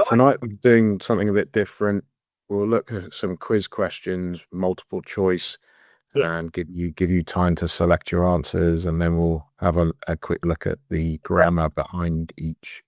Tonight we're doing something a bit different. We'll look at some quiz questions, multiple choice, Yeah, and give you time to select your answers, and then we'll have a quick look at the grammar behind each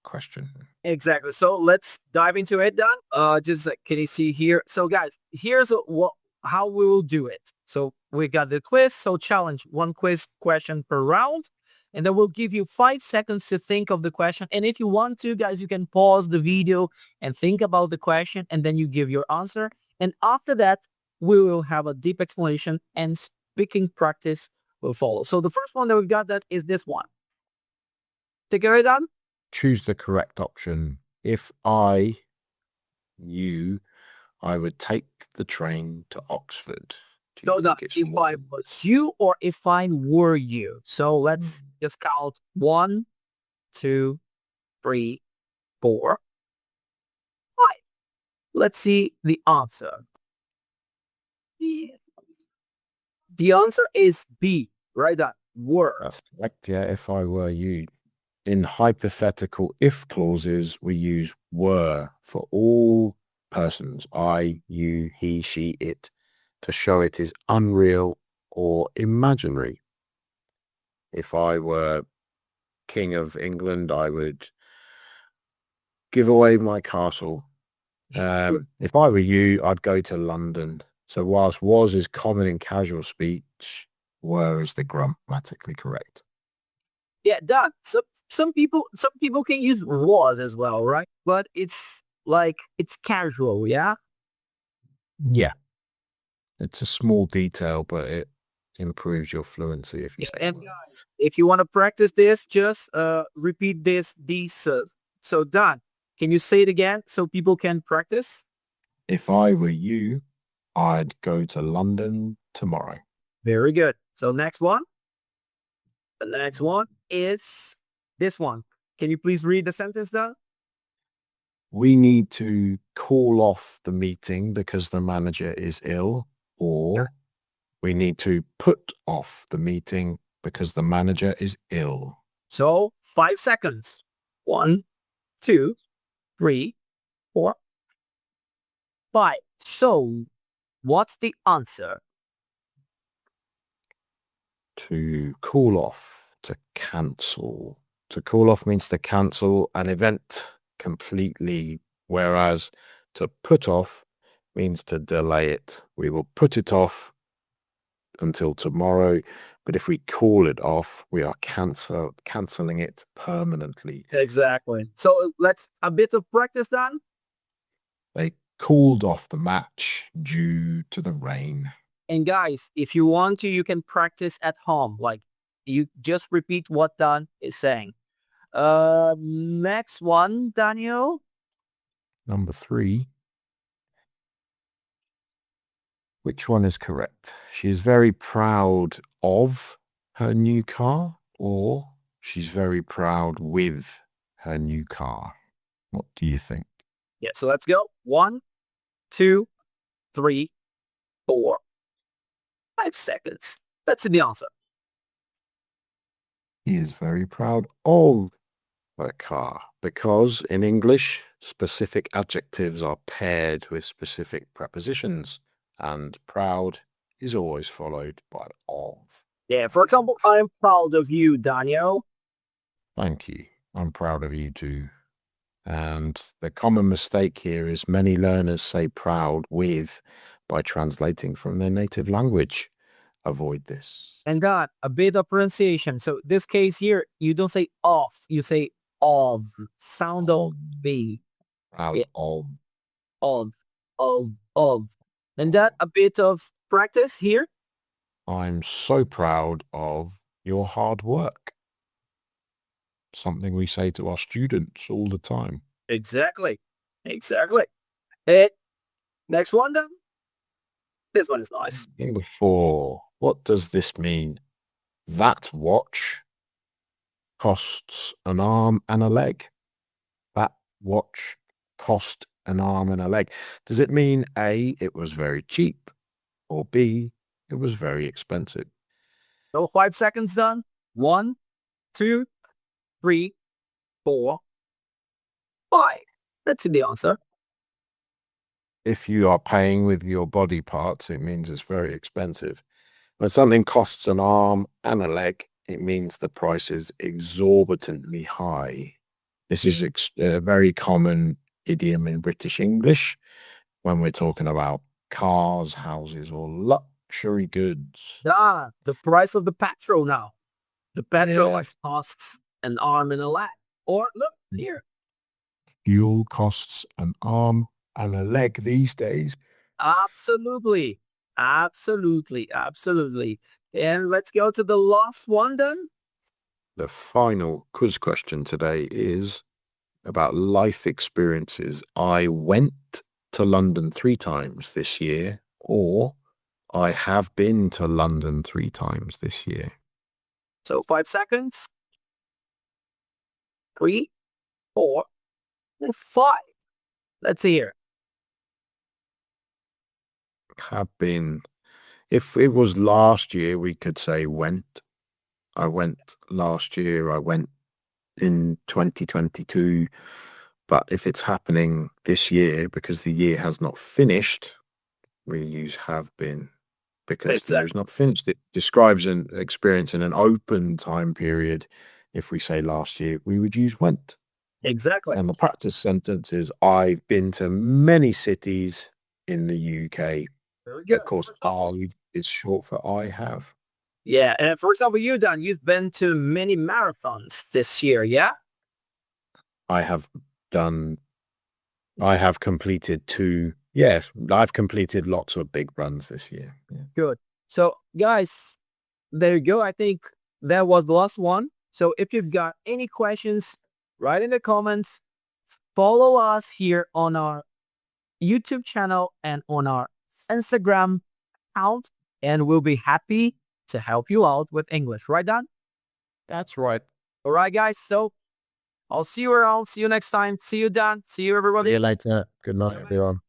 question. exactly. So let's dive into it, Don. Just can you see here? So guys, here's what how we will do it. So we got the quiz. So challenge, one quiz question per round, and then we'll give you 5 seconds to think of the question. And if you want to, guys, you can pause the video and think about the question, and then you give your answer. And after that, we will have a deep explanation and speaking practice will follow. So the first one that we've got that is this one. Take it right, Don. Choose the correct option. If you, I would take the train to Oxford. Do you No, no, think it's if I was you or if I were you. So let's just count 1, 2, 3, 4, 5. Let's see the answer. The answer is B. Right on. Were. That's correct? Yeah, if I were you. In hypothetical if clauses, we use were for all persons, I, you, he, she, it, to show it is unreal or imaginary. If I were King of England, I would give away my castle. If I were you, I'd go to London. So whilst was is common in casual speech, were is the grammatically correct. Yeah, Doc. Some people can use was as well, right? But it's like it's casual, yeah? Yeah, it's a small detail, but it improves your fluency if you Yeah, say and were. guys, if you want to practice this, just repeat these so Don, can you say it again so people can practice? If I were you, I'd go to London tomorrow. Very good. So next one. The next one is this one. Can you please read the sentence down? We need to call off the meeting because the manager is ill, or we need to put off the meeting because the manager is ill. So 5 seconds. 1, 2, 3, 4, 5. So what's the answer? To call off, to cancel. To call off means to cancel an event completely, whereas to put off means to delay it. We will put it off until tomorrow, but if we call it off, we are canceling it permanently. Exactly. So let's a bit of practice done. They called off the match due to the rain. And guys, if you want to, you can practice at home. Like you just repeat what Don is saying. Next one, Daniel. Number 3. Which one is correct? She is very proud of her new car, or she's very proud with her new car. What do you think? Yeah, so let's go. 1, 2, 3, 4, 5 seconds. That's the answer. He is very proud of her car because in English, specific adjectives are paired with specific prepositions, and proud is always followed by of. Yeah, for example, I'm proud of you, Daniel. Thank you. I'm proud of you too. And the common mistake here is many learners say proud with by translating from their native language. Avoid this. And God, a bit of pronunciation. So this case here, you don't say off, you say of. Sound of B. Proud Yeah, of. of, of. And that a bit of practice here. I'm so proud of your hard work. Something we say to our students all the time. Exactly. Exactly. And next one then. This one is nice. Number 4. What does this mean? That watch costs an arm and a leg. That watch cost an arm and a leg. Does it mean A, it was very cheap, or B, it was very expensive? So 5 seconds done. 1, 2, 3, 4, 5. Let's see the answer. If you are paying with your body parts, it means it's very expensive. When something costs an arm and a leg, it means the price is exorbitantly high. This is a very common idiom in British English when we're talking about cars, houses, or luxury goods. Ah, the price of the petrol now. The petrol Yeah. costs an arm and a leg. Or look here. Fuel costs an arm and a leg these days. Absolutely. Absolutely. Absolutely. And let's go to the last one then. The final quiz question today is about life experiences. I went to London 3 times this year, or I have been to London 3 times this year. So 5 seconds. 3, 4, and 5. Let's see here. Have been. If it was last year, we could say went. I went last year. I went in 2022. But if it's happening this year, because the year has not finished, we use have been. Because the year is not finished. It describes an experience in an open time period. If we say last year, we would use went. Exactly. And the practice sentence is I've been to many cities in the UK. Very good. Of course, I is short for I have. Yeah. And for example, you've been to many marathons this year, yeah? I have done, I have completed 2. Yes, I've completed lots of big runs this year. Yeah. Good. So, guys, there you go. I think that was the last one. So, if you've got any questions, write in the comments. Follow us here on our YouTube channel and on our Instagram account, and we'll be happy to help you out with English. Right, Dan? That's right. All right, guys. So, I'll see you around. See you next time. See you, Dan. See you, everybody. See you later. Good night, everyone.